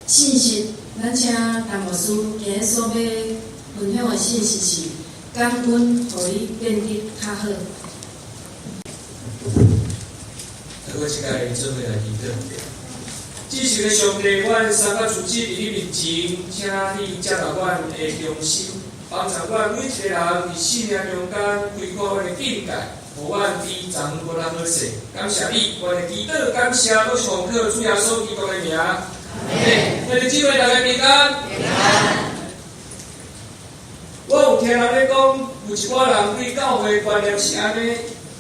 信息，咱请陈牧师今日所要分享的信息是感恩，互伊变得较好。我即个做伙来祈祷。至神的上帝，阮三甲主旨伫你面前，请你接纳阮的忠心，帮助阮每一个人伫生命中间规划阮的境界，互阮比昨昏过较好势。感谢你，阮的祈祷，感谢都是奉靠主耶稣基督的名。咱的姊妹大家平安。我有听人咧讲，有一寡人对教会观念是安尼。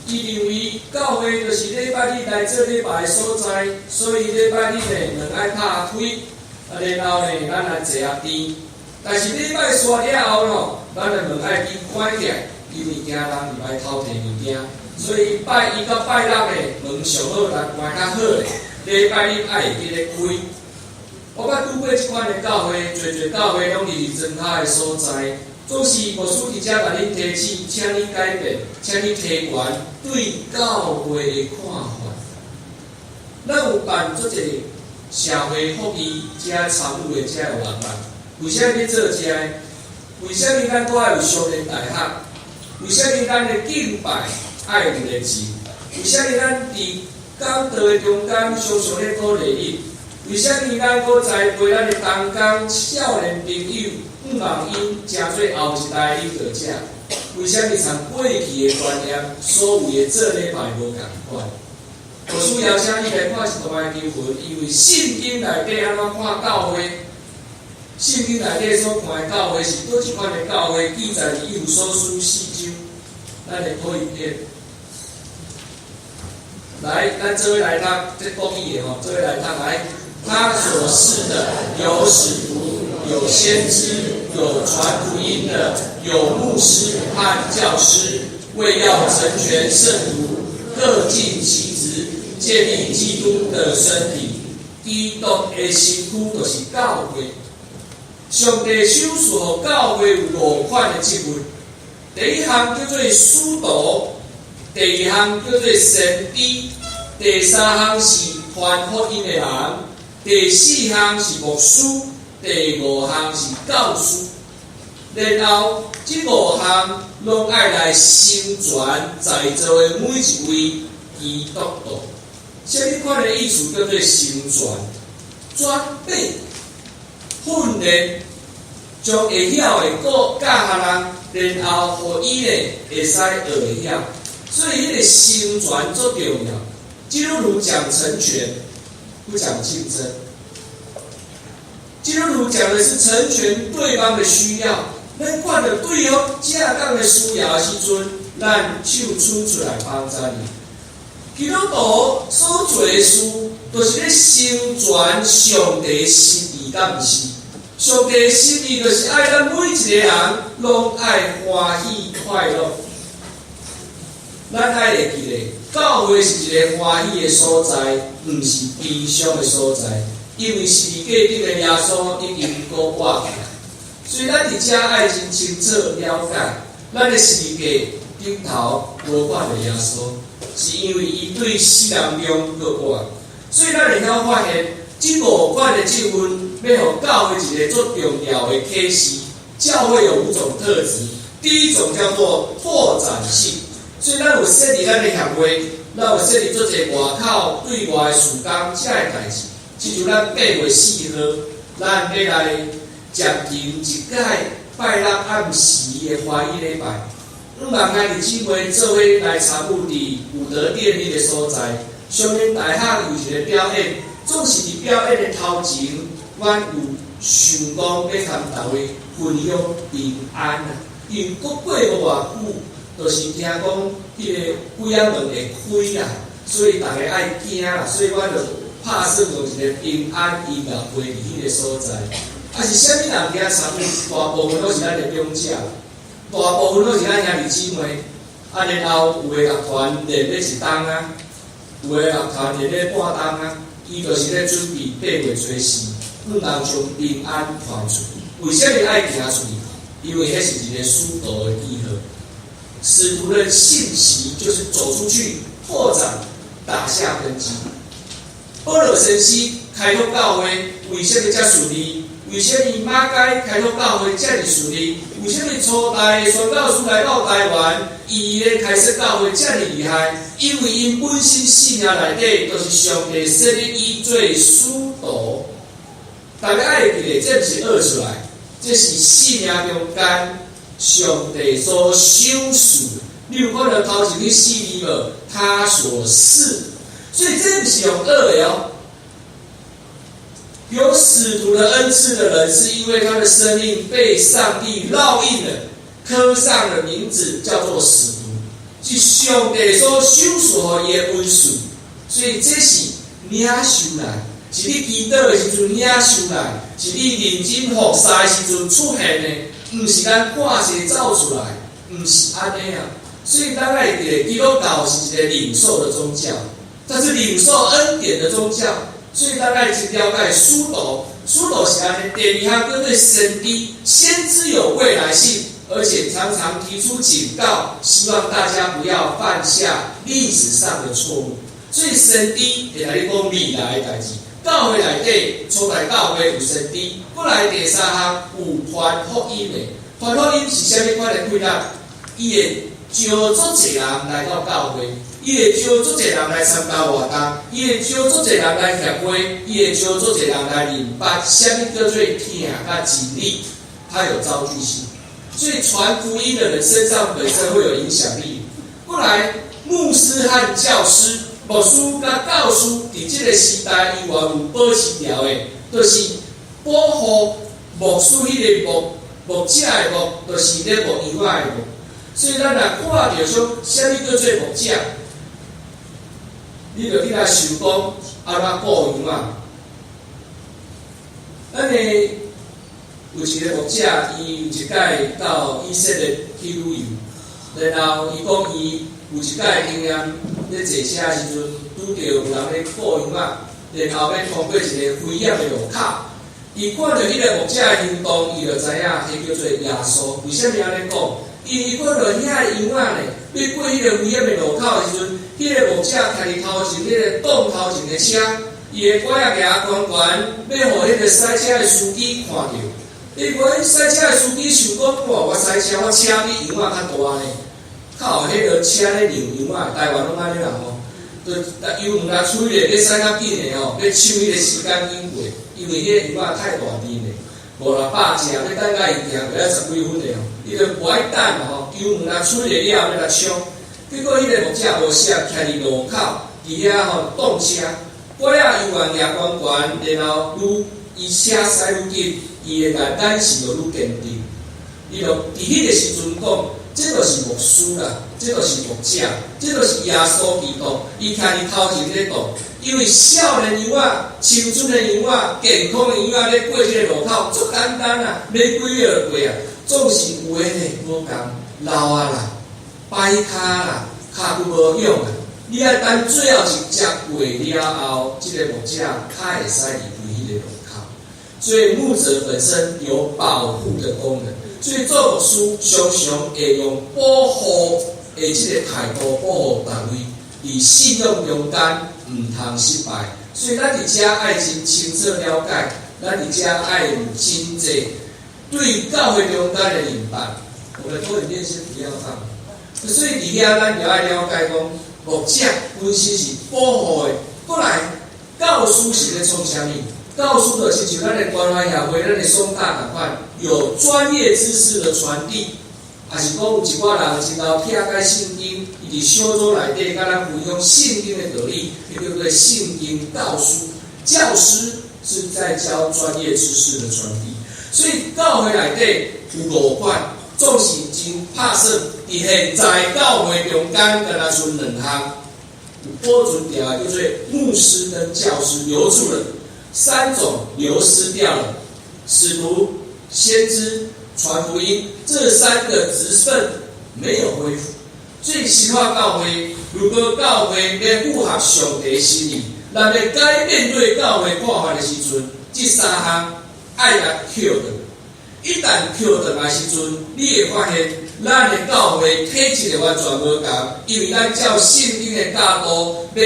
伊认为教会就是礼拜日来做礼拜的所在，所以礼拜日呢，咱爱拍腿，然后呢，咱来坐下甜。但是礼拜煞了后咯，咱的门爱去关起来，因为惊人入来偷摕物件。所以拜一到拜六呢，门上好来关较好咧。礼拜日爱会记咧开。我捌拄过即款的教会，侪教会拢是真好的所在。总是牧师伫遮甲恁提醒，请你改变，请你提悬对教会的看法。咱有办做一社会福利遮参与的遮个活动，为虾米要做遮个？为虾米咱搁爱有少年大学？为虾米咱的敬拜爱有热情？为虾米咱伫讲道的中间常常咧过礼日？为虾米咱搁栽培咱的同工少年朋友？毋望因成做后一代领导者，为虾米从过去的观念，所有的做礼拜无共款？我需要请你来看一段经文，因为圣经内底安怎看教会？圣经内底所看的教会是倒一款的教会？记载伫以弗所书4章，咱来看一遍。来，咱做伙来读，这讲义的吼，做伙来读来。他所示的有使徒，有先知，有传福音的，有牧师和教师，为要成全圣徒，各尽其职，建立基督的身体。基督的身躯就是教会。上帝手赐予教会有5款的职分。第一项叫做使徒，第二项叫做先知，第三项是传福音的人。第4项是牧师，第5项是教师，然后这5项拢爱来成全在座的每一位基督徒。什么款的意思叫做成全？转变、训练，将会晓的教下人，然后互伊呢会使学会晓。所以，迄个成全最重要。基督徒讲成全。不讲竞争，基督徒讲的是成全对方的需要。咱看到对方正当的需要的时阵，咱手伸出来帮助伊。基督徒所做的事，就是咧成全上帝的心意，敢毋是？上帝的心意就是爱咱每一个人拢爱欢喜快乐。咱爱会记咧，教会是一个欢喜的所在，毋是悲伤的所在。因为十字架顶的耶稣已经搁活起来，所以咱伫遮爱真清楚了解，咱的十字架顶头无放着耶稣，是因为伊对死人中搁活。所以咱会晓发现，这5款的职分，要互教会一个最重要的启示。教会有5种特质，第一种叫做拓展性。所以咱有设立咱的协会，咱有设立做一个外口对外的事工，遮个代志。亲像咱8月4号，咱要来接近一届拜六暗时的华裔礼拜。希望咱的姊妹做伙来参与伫武德殿迄个所在。上面大学有一个表演，总是伫表演的头前，阮有想讲要甲大家分享平安啊。因为过无偌久。就是听讲，迄个鬼仔门会开啦，所以大家爱惊啦，所以我就拍算有一个平安音乐会伫迄个所在。啊是啥物人遐参与？大部分都是咱的长者，大部分都是咱兄弟姊妹。啊，然后有的乐团练咧1冬啊，有的乐团练咧半冬啊，伊就是咧准备8月初4，希望将平安传出去。为啥物爱行出去？因为迄是一个使徒的记号。使徒的信息就是走出去，拓展，打下根基。保罗神师开拓教会，为为什么遮顺利？为什么马偕开拓教会遮尔顺利？为什么初代的宣教师来到台湾，伊的开设教会遮尔厉害？因为因本身信仰内底都是上帝设立伊做使徒。大家爱记得，这不是学出来，这是信仰中间上帝所修饰。你有看到头前去四字无？他所示，所以这不是用学的哦。有使徒的恩赐的人，是因为他的生命被上帝烙印了，刻上了名字，叫做使徒，是上帝所修饰的伊的恩赐。所以这是领受来，是你祈祷的时阵领受来，是你认真服侍的时阵出现的，不是咱看势走出来，不是安尼啊。所以咱爱记得，基督教是一个领受的宗教，它是领受恩典的宗教。所以大概去了解使徒是安尼，第二项针对神的先知有未来性，而且常常提出警告，希望大家不要犯下历史上的错误。所以神的会来你讲未来的代志，教会内底初代教会有神的，过来第三项有传福音的。传福音是虾米款的规划？伊会招足侪人来到教会。伊会招足侪人来参加活动，伊会招足侪人来协会，伊会招足侪人来明白什么叫做听甲真理，它有招聚性。所以传福音的人身上本身会有影响力。过来，牧师和教师、牧师甲教师，伫这个时代依然有保持条的，就是保护牧师迄个牧者的牧，就是咧牧以外的牧。所以咱若看到说，什么叫做牧者？你著去来想讲安怎顾羊啊？咱的有一个牧者，伊有一届到以色列去旅游，然後伊講伊有一屆經驗，咧坐車的時陣拄着有人咧顧羊啊，然後要通過一個危險的路口，伊看到迄個牧者的行動，伊就知影迄叫做耶穌。為什麼安尼講？因為看到遐羊仔咧，要過迄個危險的路口的時陣，迄個牧者徛伫頭前，迄個擋頭前的車，伊的拐仔夾懸懸，要互迄個賽車的司機看到。因為賽車的司機想講，我賽車我車比羊仔較大呢，靠迄個車咧遛羊仔，台灣攏安尼啦吼，就油門啊吹咧，要駛較緊的吼，要搶迄個時間緊過，因為迄個羊仔太大隻咧，無啦百隻，要等甲伊行過了10幾分的吼，伊就無愛等嘛吼，油門啊吹咧了，要來衝。結果迄個牧者無適徛佇路口，伫遐吼擋車，拐仔油門夾懸懸，然後伊車駛愈緊，伊的眼是就愈堅定。伊就伫迄個時陣講，這就是牧師啦，這就是牧者，這就是耶穌基督。伊徛伫頭前咧講，因為少年羊仔、青春的羊仔、健康的羊仔咧過這個路口，足簡單啊，要幾個過啊，總是有的咧無共，老啊啦。擺骹啦，骹佫無用啊！你愛等最後一隻過了後，這個牧者較會使離開迄個路口。所以牧者本身有保護的功能，所以做牧師常常會用保護的這個態度保護單位，以信用中間唔通失敗。所以咱伫遮愛真清楚了解，咱伫遮愛有真濟對教會中間的明白。我們多一點先不要放。所以伫遐咱就愛了解講，牧者本身是保護的。過來，教師是咧創啥物？教師就是像咱的關懷協會、咱的松大同款，有專業知識的傳遞，也是講有一寡人真頭聽解聖經，伊伫小組內底，甲咱分享聖經的道理，叫做聖經教師。教師是在教專業知識的傳遞，所以教會內底有5款。總是真拍算，伫現在教會中間，敢若剩2項，有保存掉的，叫做牧師跟教師留住了，3種流失掉了，使徒、先知、傳福音，這3個職分沒有恢復。所以新化教會，如果教會要符合上帝心意，咱要改變對教會看法的時陣，這3項愛來扣的。一旦扣倒來時陣，你會發現，咱的教會體質完全無同，因為咱照聖經的教導，要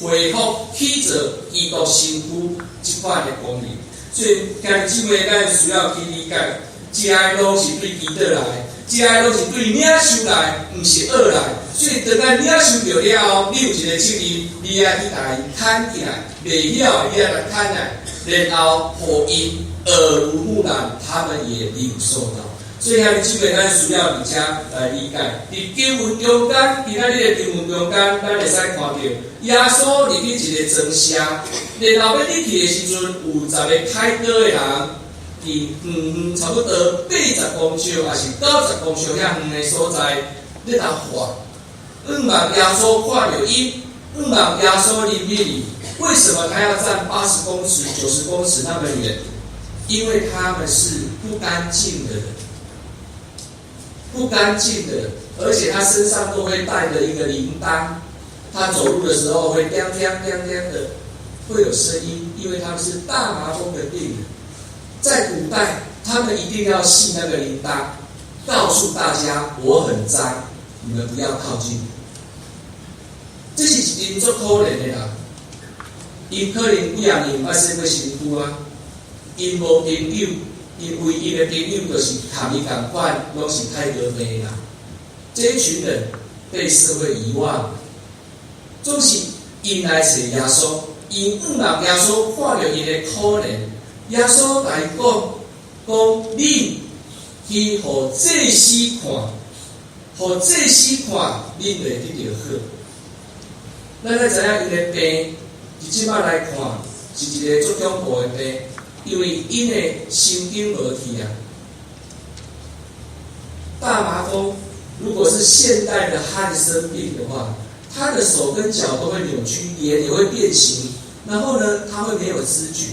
恢復起着基督身軀這款的功能。所以该姊妹咱需要去理解，这爱拢是对基督来，这爱拢是对领受来，毋是恶来。所以当咱领受着了后，你有一个责任，你爱去甲伊牵起来，袂晓你爱来牵来，然后互因耳濡目染，他们也领受到。所以，兄弟姊妹，咱需要而且来理解。伫经文中间，今仔日的经文中间，咱会使看到耶稣入去一个庄舍，然后要入去的时阵，有10个开刀的人，伫差不多80公尺还是90公尺遐远的所在，咧头画。望耶稣看到伊，望耶稣入去。为什么他要站80公尺、90公尺那么远？因为他们是不干净的人。不干净的，而且他身上都会带着一个铃铛，他走路的时候会叮叮叮叮的，会有声音，因为他们是大麻风的病人。在古代，他们一定要系那个铃铛，告诉大家我很脏，你们不要靠近。这是一件足可怜的人，因可能几啊年捌生过身躯啊，因无朋友。因为伊的朋友就是同伊同款，拢是泰戈病啦。这一群人被社会遗忘，总是因来找耶稣，因望耶稣看到因的可怜，耶稣来讲你去互祭司看，互祭司看，你会得到好。咱来知影因的病，即摆来看是一个足恐怖的病。因为因的神经无去啊，大麻风如果是现代的汉生病的话，他的手跟脚都会扭曲，脸也会变形，然后呢，他会没有知觉，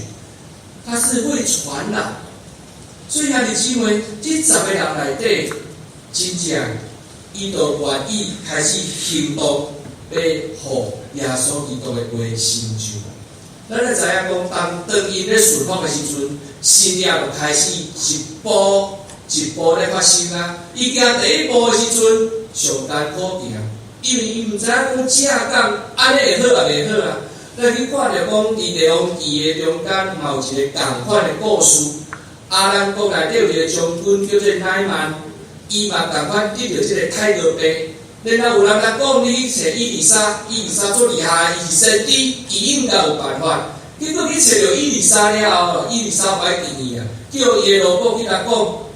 他是会传染。所以兄弟姊妹，这10个人内底，真正伊就愿意开始行动，要互耶稣基督的话成就。咱咧知影讲，当因咧顺风的时阵，信念就开始一步一步咧发生啊。伊行第一步的时阵，上艰苦行，因为伊毋知影讲正讲安尼会好也袂好啊。咱去看着讲，伊地方记的中间嘛有一个共款的故事。阿兰国内底有一个将军叫做乃曼，伊嘛共款得着这个泰戈病。然后有人来讲，你去找伊丽莎足厉害，伊是先知，伊应该有办法。结果去找到伊丽莎了后，伊丽莎歹定伊啊，叫伊的老婆去来讲，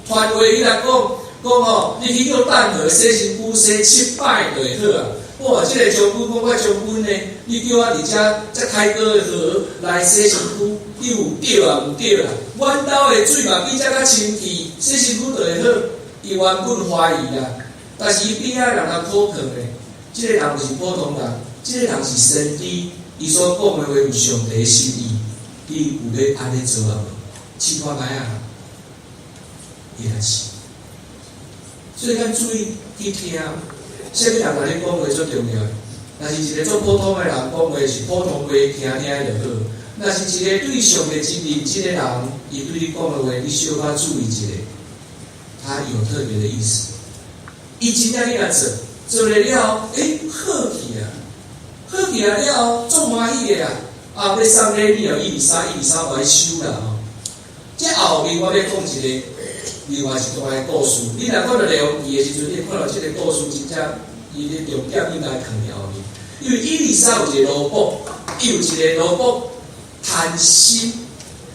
传话去来讲你去叫蛋壳洗身躯洗7摆就会好啊。哇，这个将军讲，我将军呢，你叫我伫这开刀的河来洗身躯，你有对啊？毋对啦？阮兜的水嘛比这较清气，洗身躯就会好。伊原本怀疑啦。但是伊边仔人较可靠的，这个人不是普通人，这个人是先知，伊所讲的话有上帝的心意，你有要安尼做啊无？试看卖啊，伊也是。所以咱注意去听，啥物人甲你讲话最重要。若是一个做普通的人讲话是普通话，听就好。若是一个对上帝真认真的人，伊对你讲的话，你小可注意一下，他有特别的意思。伊真正去来做了了，好去啊，好去啊了，足欢喜的啊！要送礼物哦，伊丽莎我来收啦吼。这后面我要讲一个另外一段的故事。你若看到内容记的时阵，你看到这个故事真正伊的重点应该藏了后面。因为伊丽莎有一个萝卜，伊有一个萝卜贪心，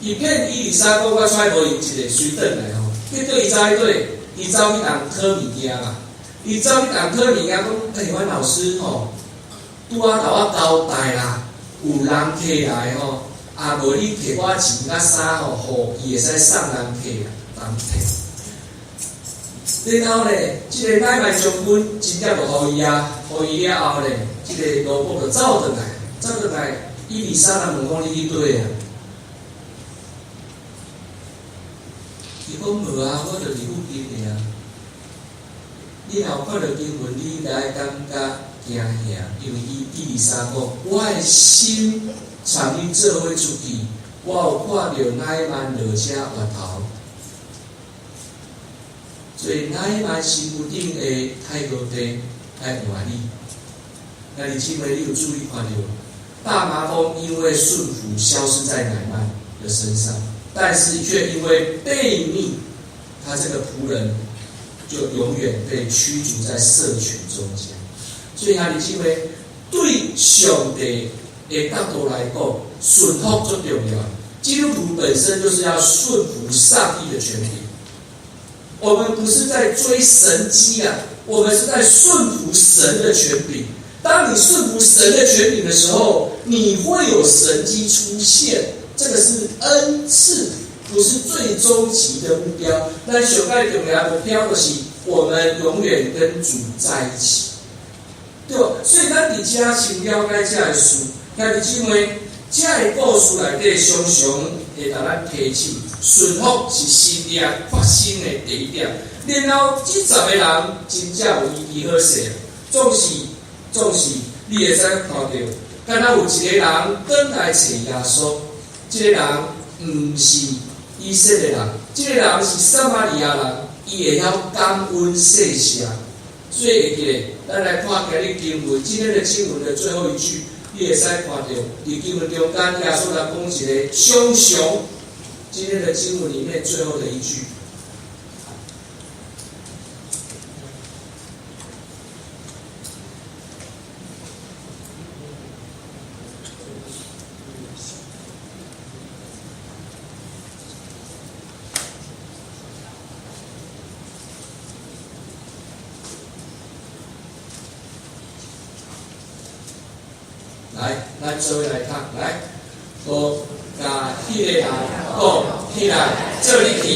伊骗伊丽莎讲我揣无用一个水转来吼，结果伊走去对，伊走去人讨物件啦。伊走去人讨物件讲，阮老师吼，拄仔甲我交代啦，有人客来吼，无你摕我钱甲衫吼，互伊会使送人客人摕。然后咧，这个乃曼将军真正就互伊啊，互伊了后咧，这个萝卜就走倒来，伊丽莎人问讲你去对啊？伊讲无啊，我就是附近的啊。你若看到经文，你来感觉惊吓，因为伊丽莎讲，我的心从你做伙出去，我有看到乃曼落车额头，所以乃曼身躯顶的泰戈病来换你。那你姊妹，你有注意看到？大麻风因为顺服消失在乃曼的身上，但是却因为悖逆，他这个仆人就永远被驱逐在社群中间。所以他的机会对上帝的角度来讲，顺服最重要。基督徒本身就是要顺服上帝的权柄。我们不是在追神迹啊，我们是在顺服神的权柄。当你顺服神的权柄的时候，你会有神迹出现，这个是恩赐，不是最终极的目标。但上帝重要的目标就是我们永远跟主在一起，对吧？所以咱伫遮先了解这个事，兄弟姊妹，这个故事内底常常会甲咱提醒，顺服是新约发生的第一点。然后这10个人真正有意义好势，总是你会使看到，敢若有一个人转来找耶稣，这个人毋是以色列人，这个人是撒玛利亚人，伊会晓感恩谢谢。所以会记得，咱来看今日经文，今天的经文的最后一句，你会使看到，伫经文中间耶稣来讲一个熊熊。今天的经文里面最后的一句。来，咱做伙来读，来，我甲迄个人讲起来，做你去，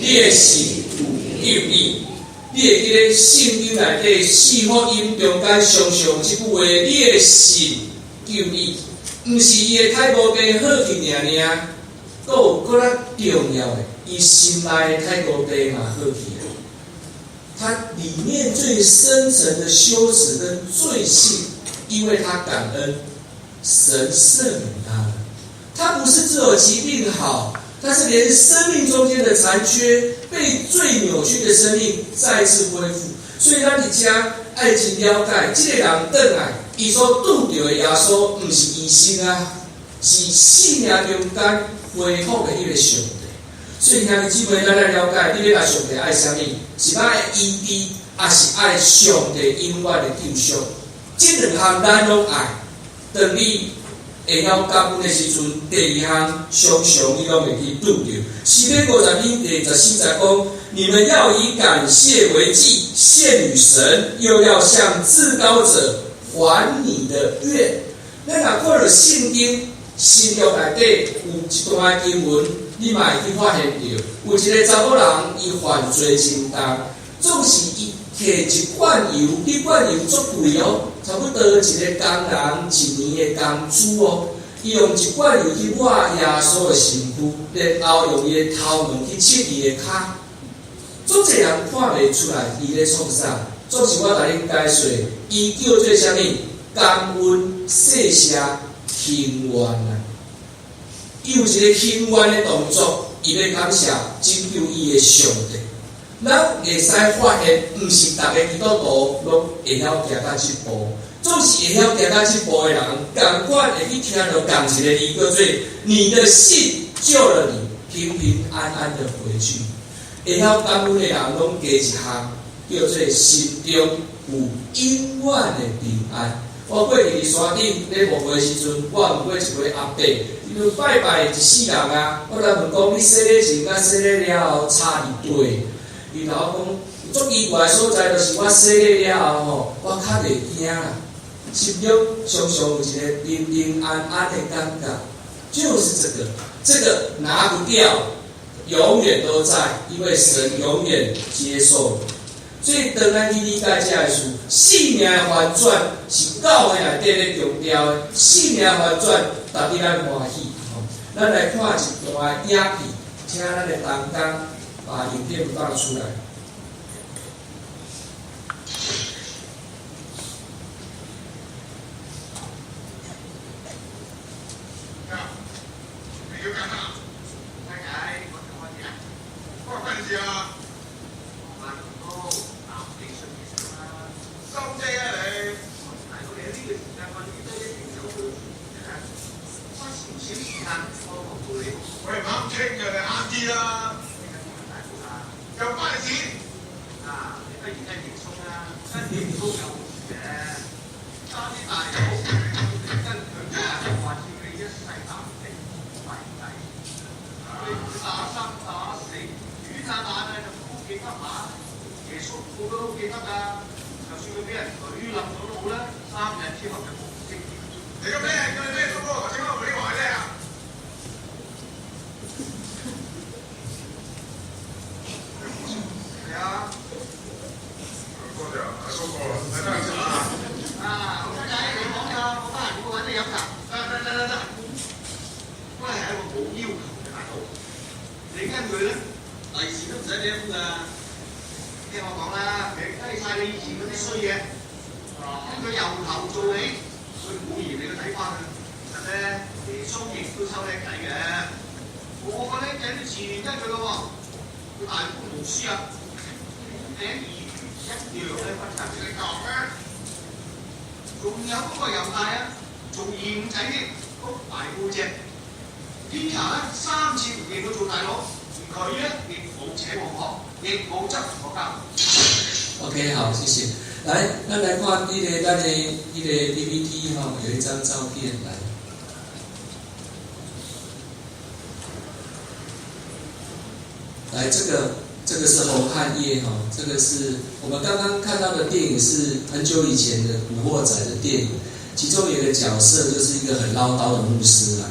你的信有救你。你会记得圣经内底四福音中间常常即句话，你的信救你，毋是伊的态度变好去尔，阁有搁较重要的，伊心内的态度变嘛好去啊。他里面最深层的羞耻跟罪性，因为他感恩。神赦免他了，他不是只有疾病好，他是连生命中间的残缺、被罪扭曲的生命再次恢复。所以咱伫遮爱真了解，这个人转来，伊所拄到的耶稣，不是医生啊，是生命中间恢复的迄个上帝。所以兄弟姊妹，咱来了解，你要爱上帝爱啥物？是要爱医治，还是爱上帝永远的救赎？这两项咱拢爱。当你会晓感恩的时阵，第二项常常你拢会去拄着。诗篇50篇第14节讲：你们要以感谢为祭，献与神，又要向至高者还你的愿。咱若看到圣经新约内底有一段经文，你嘛会去发现到，有一个查某人伊犯罪真重，总是伊摕一罐油，迄罐油足贵哦。差不多一个工人1年的工资哦，伊用一罐油去抹耶稣的身躯，然后用伊的头毛去切伊的骹。足侪人看袂出来伊咧创啥，总是我甲恁解说，伊叫做啥物？感恩、谢谢、庆愿啊！伊有一个庆愿的动作，伊要感谢拯救伊的上帝。咱会使发现，毋是逐个基督徒拢会晓行到即步，总是会晓行到即步的人，共款会去听到共一个字，叫做“你的信救了你，平平安安的回去”。会晓感恩的人，拢加一项，叫做心中有永远的平安。我过去伫山顶咧牧会时阵，我问过一位阿伯，因为拜拜一世人啊，我来问讲，你洗礼前甲洗礼了后差伫对？伊甲我讲，足奇怪的所在，就是我洗礼了后我较袂惊啦，心中常常有一个平平安安的感觉，就是这个拿不掉，永远都在，因为神永远接受。所以当咱去理解这个事，性命的反转是教会内底咧强调的，性命的反转，达底咱欢喜。咱来看一段影片，请咱的同工把影片放出来。喂，唔啱傾嘅你啱又關你事啊！你不如跟嚴肅啦，跟嚴肅有嘅，差啲大佬跟佢話叫你一世打死為底，你打生打死，魚炸彈啊就都記得下，耶穌個個都記得㗎。就算佢俾人舉冧咗都好啦，3日之後就無聲無息。你個咩？叫你咩叔哥？頭先我同你話咩啊？係啊。多謝阿叔哥啦，睇得先啊！啊，好仔，你講㗎，我得閒會揾你飲茶。得。都係一個冇要求嘅大佬。你跟佢咧，第時都唔使你咁㗎。聽我講啦，你低晒你以前嗰啲衰嘢，跟佢由頭做起，佢唔會嫌你個底翻嘅。其實咧，耶穌亦都收靚仔嘅，我個靚仔都自然跟佢咯喎，佢大官無私啊，頂二魚一樣咧不就你講咩？仲有嗰個猶大啊，仲嚴仔添，谷大背脊，天查咧3次唔認佢做大佬，而佢咧亦冇扯黃河。亦冇執我交。OK， 好，谢谢。来，咱来看咱的PPT 哈，有一张照片来。来，这个是红汉叶哈，这个是我们刚刚看到的电影，是很久以前的《古惑仔》的电影，其中有一个角色就是一个很唠叨的牧师啦。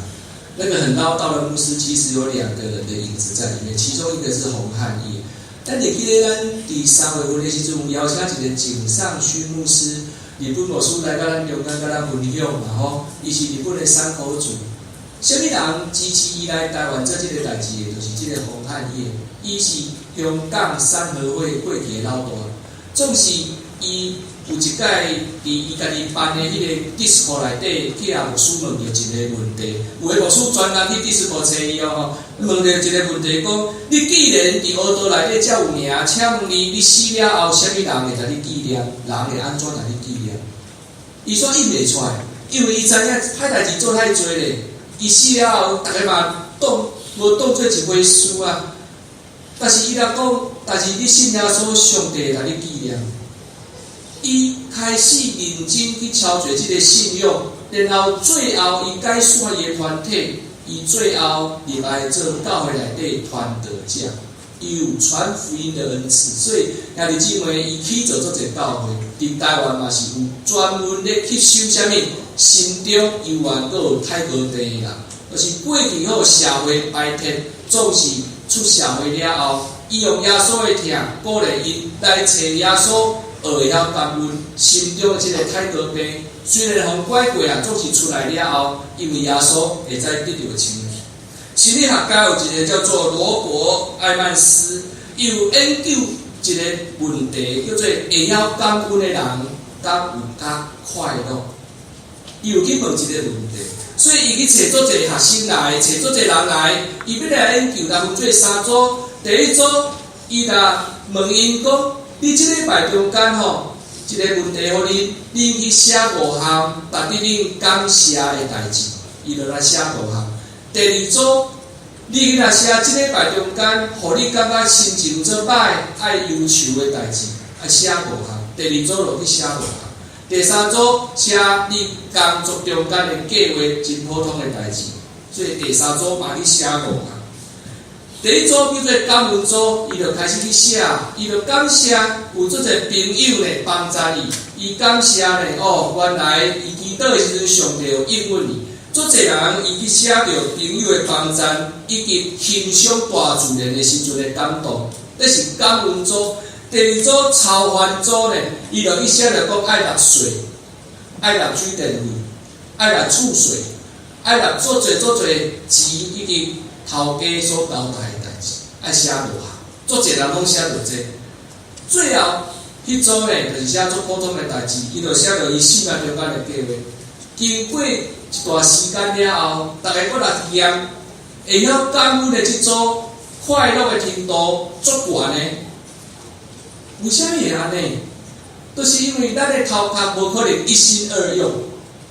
那个很唠叨的牧师其实有2个人的影子在里面，其中一个是红汉叶。咱会记得咱第3月份的时阵，邀请一个井上勋牧师，日本牧师来到咱中间，甲咱分享嘛吼。伊是日本的山口组，什么人支持伊来台湾做这个代志的，就是这个洪汉业。伊是香港三合会会期的老大，总是伊有一届伫伊家己办的迄个 disco 内底，去甲牧师问到一个问题，有个牧师专登去 disco 找伊哦，问到一个问题，讲你既然伫学堂内底遮有名，请问你死了后，什么人会甲你纪念？人会安怎甲你纪念？伊说印袂出来，因为伊知影歹代志做太多咧。伊死了后，大家嘛无当做一回事啊。但是伊若讲，但是你信耶稣，上帝会甲你纪念。伊开始认真去超越这个信仰，然后最后伊改选伊的团体，伊最后入来做教会内底传道者，伊有传福音的恩赐，所以兄弟姊妹，伊去做做一教会，伫台湾嘛是有专门咧吸收啥物心中幽怨，阁有太高地的人，就是过去好社会排斥，总是出社会了后，伊用耶稣的疼鼓励因来找耶稣。会晓感恩，心中即个太高病，虽然互拐过啊，总是出来了后，因为耶稣会再得到清理。心理学家有一个叫做罗伯·艾曼斯，伊有研究一个问题，叫做会晓感恩的人，敢有较快乐？伊有去问一个问题，所以伊去找做一个学生来，找做一个人来，伊要来研究，来分做3组。第一组，伊来问因讲。你即礼拜中间吼，一个问题互恁去写5项，值得恁感谢的代志，伊就来写5项。第二组，你若写即礼拜中间，互你感觉心情做歹、爱忧愁的代志，爱写5项。第二组就去写5项。第三组写你工作中间的计划，真普通的代志，所以第三组嘛去写5项。第一组叫做感恩组，伊就开始去写，伊就感谢有做者朋友呢帮助伊感谢呢原来伊祈祷的时阵，上帝有应允伊。做者人伊去写着朋友的帮助，以及欣赏大自然的时阵的感动，这是感恩组。第二组超凡组呢，伊就去写着讲爱纳税、爱纳水电费、爱纳厝税、爱纳做侪钱以及头家所交代的代志，爱写5项，做一个人拢写着这。最后迄组呢，就是写做普通的代志，伊就写着伊生命中间的计划。经过一段时间了后，大家搁来验，会晓感恩的这组快乐的程度足悬呢？为什么会安尼？就是因为咱的头壳无可能一心二用。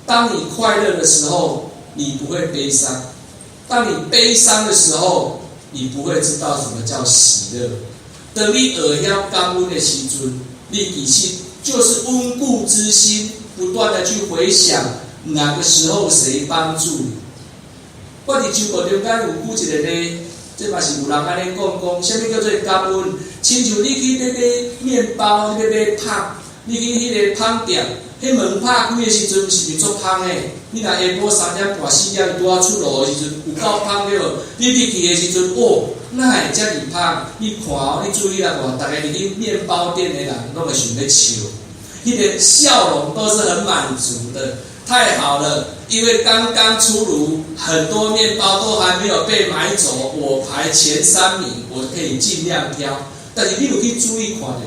当你快乐的时候，你不会悲伤。当你悲伤的时候，你不会知道什么叫喜乐。当你学晓感恩的时阵，你其实就是温故知新，不断的去回想哪个时候谁帮助你。我伫中国中间有举一个例，这嘛是有人安尼讲，什么叫做感恩？亲像你去买面包，你买芳，你去迄个芳店，迄门拍开的时阵，是毋足芳的？你若下晡3点半4点拄仔出炉的时阵，有够芳了。你入去的时阵，哦，哪会遮尔芳？你看哦，你注意啦，大家入去面包店的人，拢会想要笑，迄个笑容都是很满足的。太好了，因为刚刚出炉，很多面包都还没有被买走，我排前3名，我可以尽量挑。但是你有去注意看到，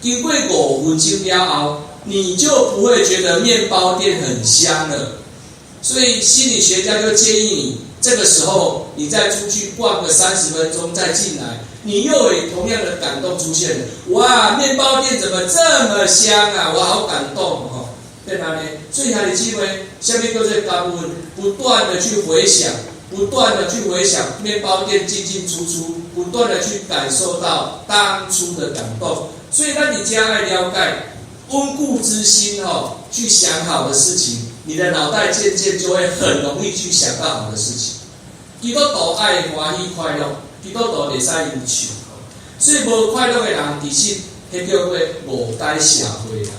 经过5分钟了后，你就不会觉得面包店很香了。所以心理学家就建议你，这个时候你再出去逛个30分钟再进来，你又有同样的感动出现了。哇，面包店怎么这么香啊？我好感动哦。在哪里？所以他的机会，下面就在感恩，不断的去回想，不断的去回想面包店进进出出，不断的去感受到当初的感动。所以当你加爱了解，温故知新哦，去想好的事情，你的脑袋渐渐就会很容易去想到好的事情。基督徒爱欢喜快乐，基督徒袂使忧愁。所以无快乐的人，其实迄叫做误解社会啦。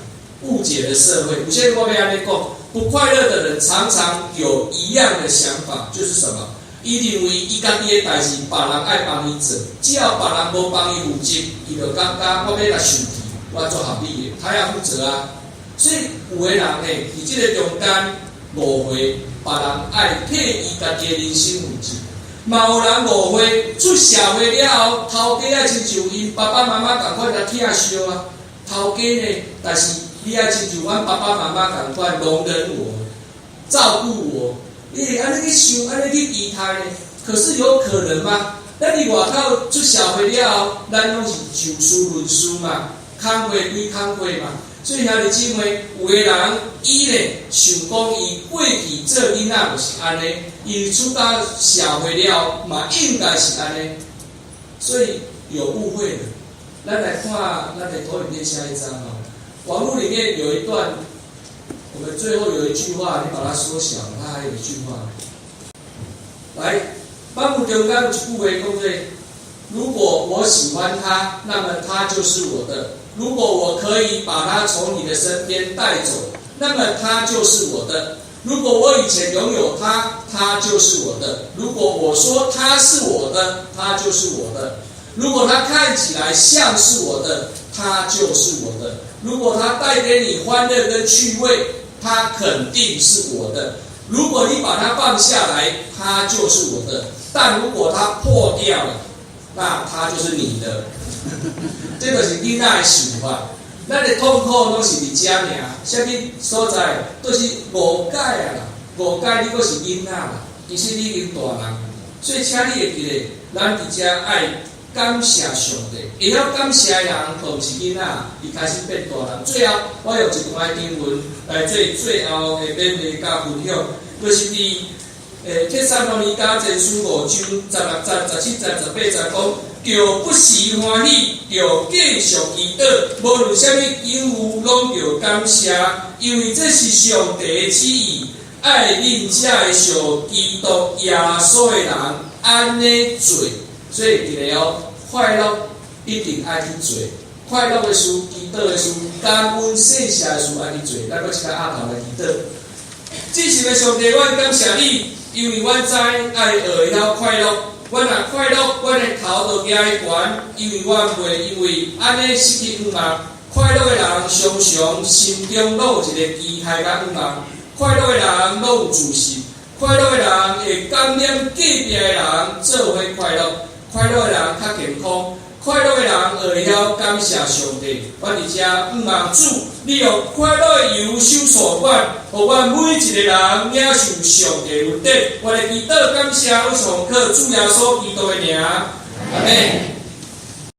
误解了社会，有些我要安尼讲，不快乐的人常常有一样的想法，就是什么？伊认为伊家己的代志，别人爱帮伊做，只要别人无帮伊负责，伊就感觉我要来受气，我做合理的，他要负责啊。所以有的人呢，伫这个中间误会，别人爱替伊家己的人生负责。嘛有人误会，出社会了后，头家啊亲像因爸爸妈妈共款来疼惜啊。头家呢，但是你爱亲像阮爸爸妈妈共款容忍我，照顾我，你会安尼去想，安尼去期待呢？可是有可能吗？咱伫外口出社会了后，咱拢是就事论事嘛，空话归空话嘛。所以兄弟姊妹，有的人伊呢想讲伊过去做囡仔就是安尼，伊出到社会了嘛应该是安尼，所以有误会了。咱来看咱的投影片下一张哦。网络里面有一段，我们最后有一句话，你把它缩小，它还有一句话。来，万物中间有一句话讲说：如果我喜欢他，那么他就是我的；如果我可以把他从你的身边带走，那么他就是我的；如果我以前拥有他，他就是我的；如果我说他是我的，他就是我的；如果他看起来像是我的，他就是我的；如果他带给你欢乐跟趣味，他肯定是我的；如果你把它放下来，他就是我的；但如果它破掉了，那它就是你的。这就是囡仔的想法。咱的痛苦拢是伫遮尔，什么所在都是误解啊啦，误解你阁是囡仔啦，其实你已经大人。所以请你会记得，咱伫遮爱感谢上帝，会晓感谢的人，都不是囡仔，伊开始变大人。最后，我用一段经文来做最后的勉励加分享，就是伫帖撒罗尼迦前书5章16节、17节、18节讲，就不时欢喜，就继续祈祷，无论什么因务，拢就感谢，因为这是上帝的旨意，爱恁遮的属基督耶稣的人安尼做。所以记得哦，快乐一定爱去做，快乐的事、祈祷的事、感恩谢谢的事爱去做。咱搁一个下头来祈祷。至神的上帝，阮感谢你，因为阮知爱学晓快乐。阮若快乐，阮的头就举会悬，因为阮袂因为安尼失去盼望。快乐的人常常心中拢有一个期待甲盼望。快乐的人拢有自信，快乐的人会感染隔壁的人做伙快乐。快乐的人较健康，快乐的人会晓感谢上帝。阮伫遮盼望主，你用快乐的油手所管，互阮每一个人领受上帝的恩典。我的祈祷感谢，我从靠主耶稣基督的名，阿门。